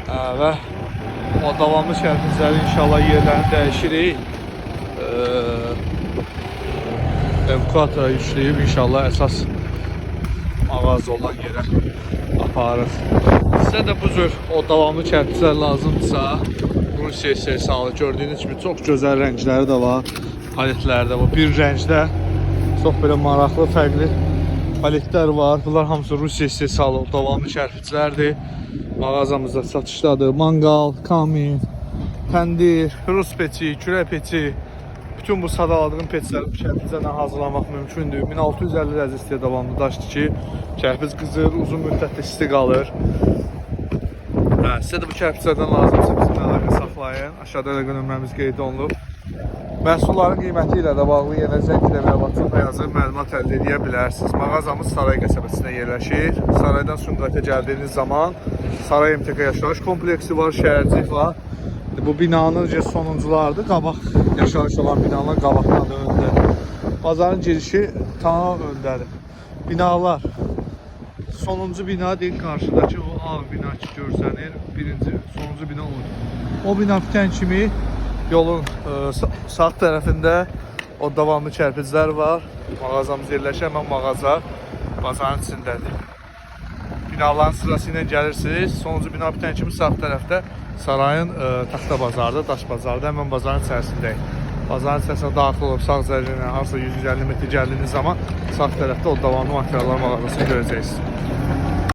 Və o davamlı şərhimizləri inşallah yerlərini dəyişirik. Evakuatora yükləyib inşallah əsas mağaza olan yerə aparır. Sizə də bu cür o davamlı kərpiclər lazımdırsa, Rusiya istehsalı gördüyünüz kimi çox gözəl rəngləri də var. Paletlərdə bu bir rəngdə çox belə maraqlı, fərqli paletlər var. Bunlar hamısı Rusiya istehsalı o davamlı kərpiclərdir. Mağazamızda satışdadır. Mangal, kamin, təndir, rus peçi, kürə peçi. Bütün bu sadaladığım peçləri bu kərpiclərlə hazırlamaq mümkündür. 1650 dərəcə istiyə davamlı daşdır ki, kərpic qızır, uzun müddətdə isti qalır. Sizə də bu kərpiclərdən lazımsa bizimlə əlaqə saxlayın. Aşağıda əlaqə nömrəmiz qeyd olunub. Məhsulların qiyməti ilə də bağlı yenə zəng ilə və WhatsApp-a yazıb məlumat əldə edə bilərsiniz. Mağazamız Saray qəsəbəsində yerləşir. Saraydan Sumqayıta gəldiyiniz zaman Saray MTK yaşayış kompleksi var, şəhərcik var. Bu binanın sonunculardır. Qabaq yaşayış olan binalar qabaqdan da öndə. Bazarın girişi tam öndədir. Binalar. Sonuncu bina deyil, qarşıdakı o ağ bina ki görsənir. Sonuncu bina olur. O bina bitən kimi yolun sağ tərəfində o davamlı kərpiclər var. Mağazamız yerləşir, həmən mağaza bazarın içindədir. Binaların sırası ilə gəlirsiniz. Sonuncu bina bitən kimi sağ tərəfdə sarayın taxta bazarıdır, daş bazarıdır. Həmən bazarın içərisindəyik. Bazarın içərisinə daxil olub sağ zərrinə, harsa 150 metr gəldiyiniz zaman sağ tərəfdə o davamlı materiallar mağazasını görəcəksiniz.